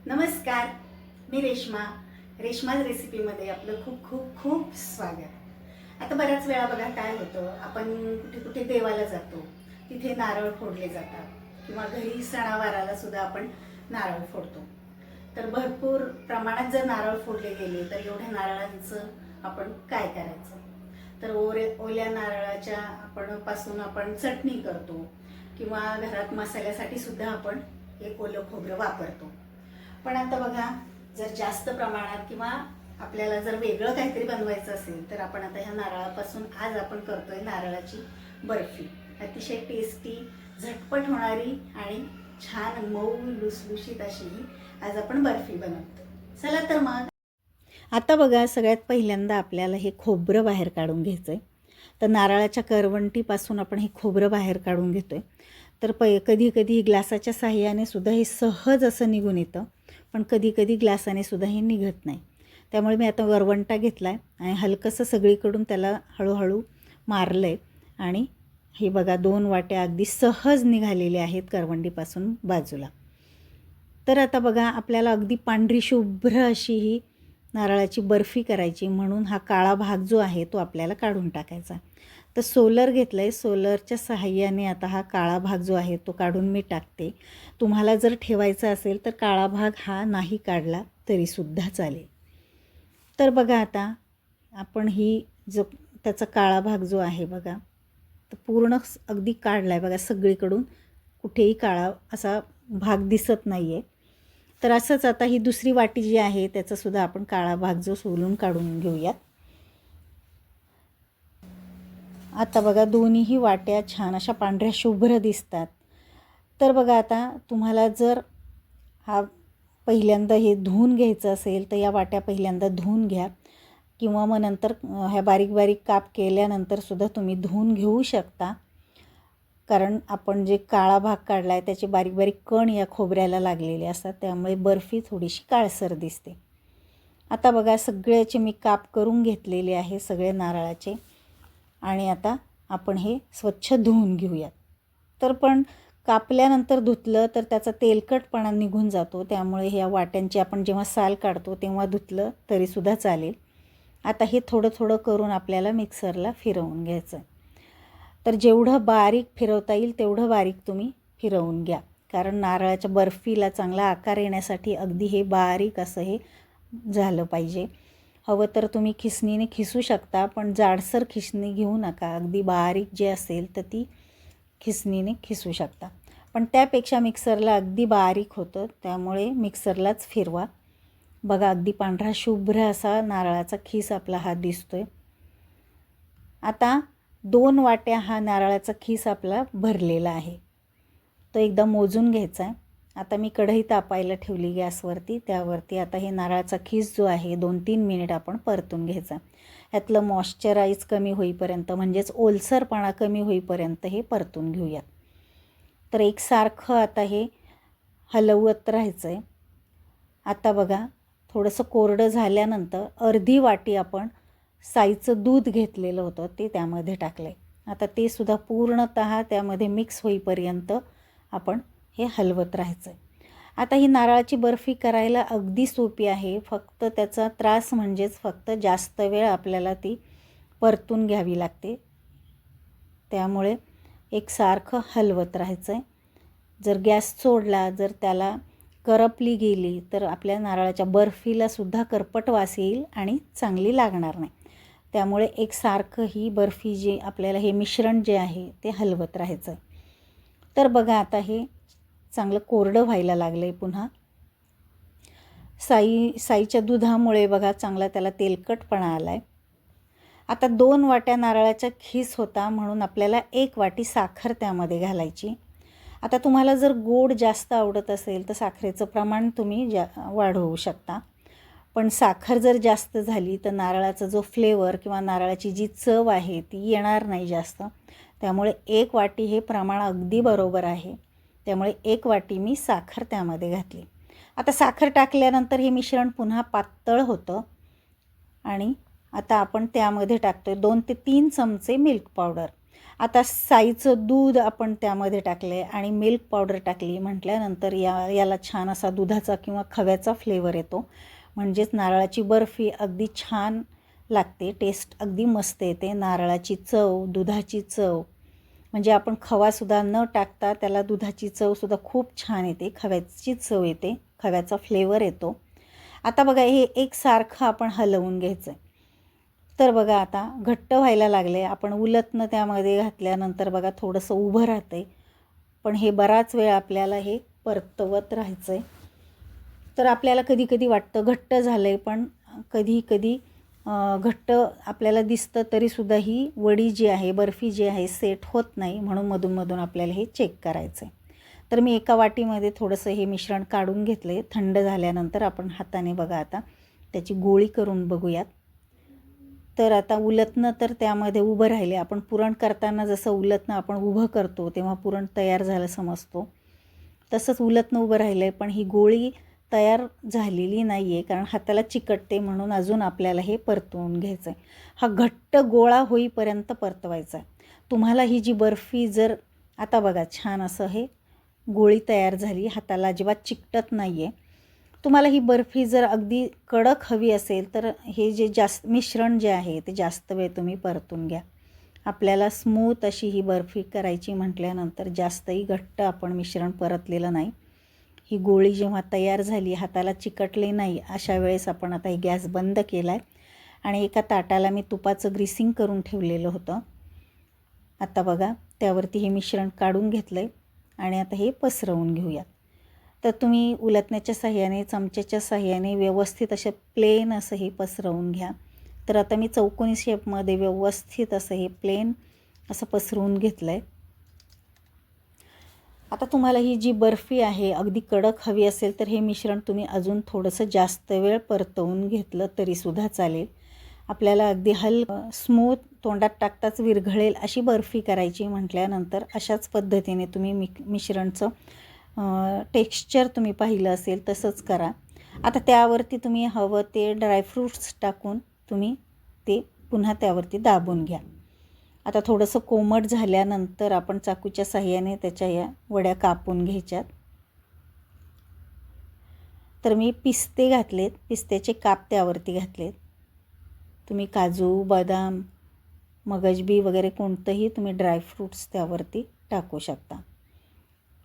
नमस्कार, मी रेश्माज रेसिपीमध्ये आपलं खूप खूप खूप स्वागत। आता बऱ्याच वेळा बघा काय होतं, आपण कुठे कुठे देवाला जातो, तिथे नारळ फोडले जातात किंवा घरी सणावाराला सुद्धा आपण नारळ फोडतो। तर भरपूर प्रमाणात जर नारळ फोडले गेले तर एवढ्या नारळांचं आपण काय करायचं? तर ओल्या नारळाच्या पासून आपण चटणी करतो किंवा घरात मसाल्यासाठी सुद्धा आपण एक ओलं खोबरं वापरतो। पण आता बघा, जर जास्त प्रमाणात किंवा आपल्याला जर वेगळं काहीतरी बनवायचं असेल तर आपण आता ह्या नारळापासून आज आपण करतोय नारळाची बर्फी। अतिशय टेस्टी, झटपट होणारी आणि छान मऊ लुसलुशीत अशी आज आपण बर्फी बनवतो। चला तर मग आता बघा, सगळ्यात पहिल्यांदा आपल्याला हे खोबरं बाहेर काढून घ्यायचंय। तर नारळाच्या करवंटीपासून आपण हे खोबरं बाहेर काढून घेतोय। तर कधी कधी ग्लासाच्या साहाय्याने सुद्धा हे सहज असं निघून येतं, पण कधी कधी ग्लासाने सुद्धा हे निघत नाही। त्यामुळे मी आता वरवंटा घेतला आहे आणि हलकंसं सगळीकडून त्याला हळूहळू मारलं आहे आणि हे बघा 2 वाट्या अगदी सहज निघालेल्या आहेत करवंटीपासून बाजूला। तर आता बघा, आपल्याला अगदी पांढरी शुभ्र अशी ही नारळाची बर्फी करायची, म्हणून हा काळा भाग जो आहे तो आपल्याला काढून टाकायचा। तर सोलर घेतलं आहे, सोलरच्या सहाय्याने आता हा काळा भाग जो आहे तो काढून मी टाकते। तुम्हाला जर ठेवायचा असेल तर काळा भाग हा नाही काढला तरीसुद्धा चालेल। तर बघा, आता आपण ही जो त्याचा काळा भाग जो आहे बघा, तर पूर्ण अगदी काढला आहे बघा, सगळीकडून कुठेही काळा असा भाग दिसत नाही आहे। तर असंच आता ही दुसरी वाटी जी आहे त्याचासुद्धा आपण काळा भाग जो सोलून काढून घेऊयात। आता बघा, दोन्हीही वाट्या छान अशा पांढऱ्या शुभ्र दिसतात। तर बघा, आता तुम्हाला जर हा पहिल्यांदा हे धुवून घ्यायचं असेल तर या वाट्या पहिल्यांदा धुवून घ्या, किंवा मग नंतर ह्या बारीक बारीक काप केल्यानंतर सुद्धा तुम्ही धुवून घेऊ शकता, कारण आपण जे काळा भाग काढला आहे त्याचे बारीक बारीक कण या खोबऱ्याला लागलेले असतात, त्यामुळे बर्फी थोडीशी काळसर दिसते। आता बघा, सगळ्याचे मी काप करून घेतलेले आहे सगळे नारळाचे, आणि आता आपण हे स्वच्छ धुवून घेऊयात। तर पण कापल्यानंतर धुतलं तर त्याचा तेलकटपणा निघून जातो, त्यामुळे ह्या वाट्यांची आपण जेव्हा साल काढतो तेव्हा धुतलं तरीसुद्धा चालेल। आता हे थोडं थोडं करून आपल्याला मिक्सरला फिरवून घ्यायचं। तर जेवढं बारीक फिरवता येईल तेवढं बारीक तुम्ही फिरवून घ्या, कारण नारळाच्या बर्फीला चांगला आकार येण्यासाठी अगदी हे बारीक असं हे झालं पाहिजे। हवं तर तुम्ही खिसणीने खिसू शकता, पण जाडसर खिसणी घेऊ नका, अगदी बारीक जे असेल तर ती खिसणीने खिसू शकता, पण त्यापेक्षा मिक्सरला अगदी बारीक होतं, त्यामुळे मिक्सरलाच फिरवा। बघा, अगदी पांढरा शुभ्र असा नारळाचा खीस आपला हा दिसतोय। आता 2 वाट्या हा नारळाचा खीस आपला भरलेला आहे, तो एकदा मोजून घ्यायचा आहे। आता मी कढई तापायला ठेवली गॅसवरती, त्यावरती आता हे नारळाचा खीस जो आहे 2-3 मिनिट आपण परतून घ्यायचा। ह्यातलं मॉइश्चराइज कमी होईपर्यंत, म्हणजेच ओलसरपणा कमी होईपर्यंत हे परतून घेऊयात। तर एकसारखं आता हे हलवत राहायचं आहे। आता बघा, थोडंसं कोरडं झाल्यानंतर अर्धी वाटी आपण साईचं दूध घेतलेलं होतं ते त्यामध्ये टाकलं आहे। आता ते सुद्धा पूर्णतः त्यामध्ये मिक्स होईपर्यंत आपण हे हलवत राहायचं आहे। आता ही नारळाची बर्फी करायला अगदी सोपी आहे, फक्त त्याचा त्रास म्हणजेच फक्त जास्त वेळ आपल्याला ती परतून घ्यावी लागते, त्यामुळे एकसारखं हलवत राहायचं आहे। जर गॅस सोडला, जर त्याला करपली गेली तर आपल्या नारळाच्या बर्फीला सुद्धा करपट वास येईल आणि चांगली लागणार नाही, त्यामुळे एकसारखं ही बर्फी जी आपल्याला हे मिश्रण जे आहे ते हलवत राहायचं आहे। तर बघा, आता हे चांगलं कोरडं व्हायला लागलं आहे पुन्हा। साईच्या दुधामुळे बघा चांगला त्याला तेलकटपणा आला आहे। आता 2 वाट्या नारळाचा खीस होता, म्हणून आपल्याला 1 वाटी साखर त्यामध्ये घालायची। आता तुम्हाला जर गोड जास्त आवडत असेल तर साखरेचं प्रमाण तुम्ही वाढवू शकता, पण साखर जर जास्त झाली तर नारळाचा जो फ्लेवर किंवा नारळाची जी चव आहे ती येणार नाही जास्त, त्यामुळे 1 वाटी हे प्रमाण अगदी बरोबर आहे, त्यामुळे 1 वाटी मी साखर त्यामध्ये घातली। आता साखर टाकल्यानंतर हे मिश्रण पुन्हा पातळ होतं, आणि आता आपण त्यामध्ये टाकतोय 2 ते 3 चमचे मिल्क पावडर। आता साईचं दूध आपण त्यामध्ये टाकले आणि मिल्क पावडर टाकली म्हटल्यानंतर याला छान असा दुधाचा किंवा खव्याचा फ्लेवर येतो. म्हणजेच नारळाची बर्फी अगदी छान लागते, टेस्ट अगदी मस्त येते. नारळाची चव, दुधाची चव, म्हणजे आपण खवासुद्धा न टाकता त्याला दुधाची चवसुद्धा खूप छान येते, खव्याची चव येते, खव्याचा फ्लेवर येतो. आता बघा हे एकसारखं आपण हलवून घ्यायचं आहे. तर बघा आता घट्ट व्हायला लागले. आपण उलटनं त्यामध्ये घातल्यानंतर बघा थोडंसं उभं राहतं आहे, पण हे बराच वेळ आपल्याला हे परतवत राहायचं आहे. तर आपल्याला कधी कधी वाटतं घट्ट झालं आहे, पण कधी कधी घट्ट आपल्याला दिसतं तरीसुद्धा ही वडी जी आहे, बर्फी जी आहे, सेट होत नाही. म्हणून मधून आपल्याला हे चेक करायचं आहे. तर मी एका वाटीमध्ये थोडंसं हे मिश्रण काढून घेतलं आहे. थंड झाल्यानंतर आपण हाताने बघा आता त्याची गोळी करून बघूयात. तर आता उलटणं तर त्यामध्ये उभं राहिले. आपण पुरण करताना जसं उलटणं आपण उभं करतो तेव्हा पुरण तयार झालं समजतो, तसंच उलटणं उभं राहिलं आहे. पण ही गोळी तयार झालेली नाही आहे, कारण हाताला चिकटते. म्हणून अजून आपल्याला हे परतवून घ्यायचं आहे. हा घट्ट गोळा होईपर्यंत परतवायचा आहे. तुम्हाला ही जी बर्फी जर आता बघा छान असं हे गोळी तयार झाली, हाताला अजिबात चिकटत नाही आहे. तुम्हाला ही बर्फी जर अगदी कडक हवी असेल तर हे जे जास्त मिश्रण जे आहे ते जास्त वेळ तुम्ही परतून घ्या. आपल्याला स्मूथ अशी ही बर्फी करायची म्हटल्यानंतर जास्तही घट्ट आपण मिश्रण परतलेलं नाही. ही गोळी जेव्हा तयार झाली, हाताला चिकटले नाही, अशा वेळेस आपण आता ही गॅस बंद केला आहे आणि एका ताटाला मी तुपाचं ग्रीसिंग करून ठेवलेलं होतं. आता बघा त्यावरती हे मिश्रण काढून घेतलं आहे आणि आता हे पसरवून घेऊयात. तर तुम्ही उलटण्याच्या साहाय्याने, चमच्याच्या साहाय्याने व्यवस्थित असे प्लेन असं हे पसरवून घ्या. तर आता मी चौकोनी शेपमध्ये व्यवस्थित असं हे प्लेन असं पसरवून घेतलं आहे. आता तुम्हाला ही जी बर्फी आहे अगदी कडक हवी असेल तर हे मिश्रण तुम्ही अजून थोडंसं जास्त वेळ परतवून घेतलं तरीसुद्धा चालेल. आपल्याला अगदी स्मूथ तोंडात टाकताच विरघळेल अशी बर्फी करायची म्हटल्यानंतर अशाच पद्धतीने तुम्ही मिश्रणचं टेक्स्चर तुम्ही पाहिलं असेल तसंच करा. आता त्यावरती तुम्ही हवं ते ड्रायफ्रूट्स टाकून तुम्ही ते पुन्हा त्यावरती दाबून घ्या. आता थोडंसं कोमट झाल्यानंतर आपण चाकूच्या साहाय्याने त्याच्या या वड्या कापून घ्यायच्यात. तर मी पिस्ते घातलेत, पिस्त्याचे काप त्यावरती घातलेत. तुम्ही काजू, बदाम, मगजबी वगैरे कोणतंही तुम्ही ड्रायफ्रूट्स त्यावरती टाकू शकता.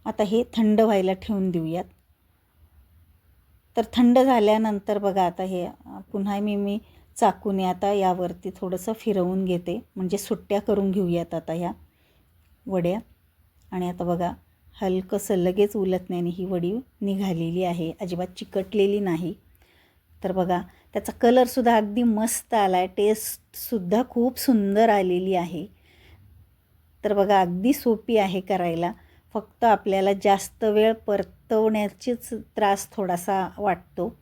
आता हे थंड व्हायला ठेवून देऊयात. तर थंड झाल्यानंतर बघा आता हे पुन्हा मी चाकूने आता यावरती थोडंसं फिरवून घेते, म्हणजे सुट्ट्या करून घेऊयात आता ह्या वड्या. आणि आता बघा हलकंसं लगेच उलटण्याने ही वडी निघालेली आहे, अजिबात चिकटलेली नाही. तर बघा त्याचा कलरसुद्धा अगदी मस्त आला आहे, टेस्टसुद्धा खूप सुंदर आलेली आहे. तर बघा अगदी सोपी आहे करायला. फक्त आपल्याला जास्त वेळ परतवण्याचीच त्रास थोडासा वाटतो,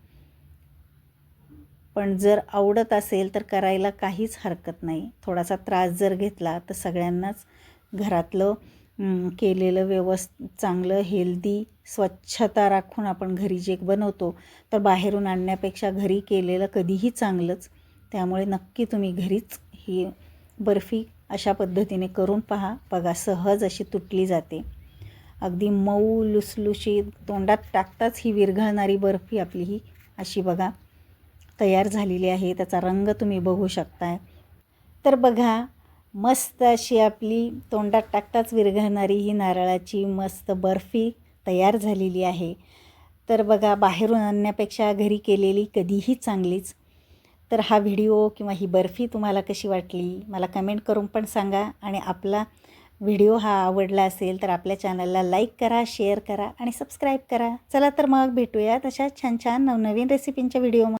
पण जर आवडत असेल तर करायला काहीच हरकत नाही. थोडासा त्रास जर घेतला तर सगळ्यांनाच घरातलं केलेलं चांगलं हेल्दी स्वच्छता राखून आपण घरी जे बनवतो तर बाहेरून आणण्यापेक्षा घरी केलेलं कधीही चांगलंच. त्यामुळे नक्की तुम्ही घरीच ही बर्फी अशा पद्धतीने करून पहा. बघा सहज अशी तुटली जाते, अगदी मऊ लुसलुशीत, तोंडात टाकताच ही विरघळणारी बर्फी आपली ही अशी बघा तयार झालेली आहे. त्याचा रंग तुम्ही बघू शकताय. तर बघा मस्त अशी आपली तोंडात टाकताच विरघळणारी ही नारळाची मस्त बर्फी तयार झालेली आहे. तर बघा बाहेरून आणण्यापेक्षा घरी केलेली कधीही चांगलीच. तर हा व्हिडिओ किंवा ही बर्फी तुम्हाला कशी वाटली मला कमेंट करून पण सांगा. आणि आपला व्हिडिओ हा आवडला असेल तर आपल्या चॅनलला लाईक करा, शेअर करा आणि सबस्क्राईब करा. चला तर मग भेटूयात अशा छान छान नवनवीन रेसिपींच्या व्हिडिओ.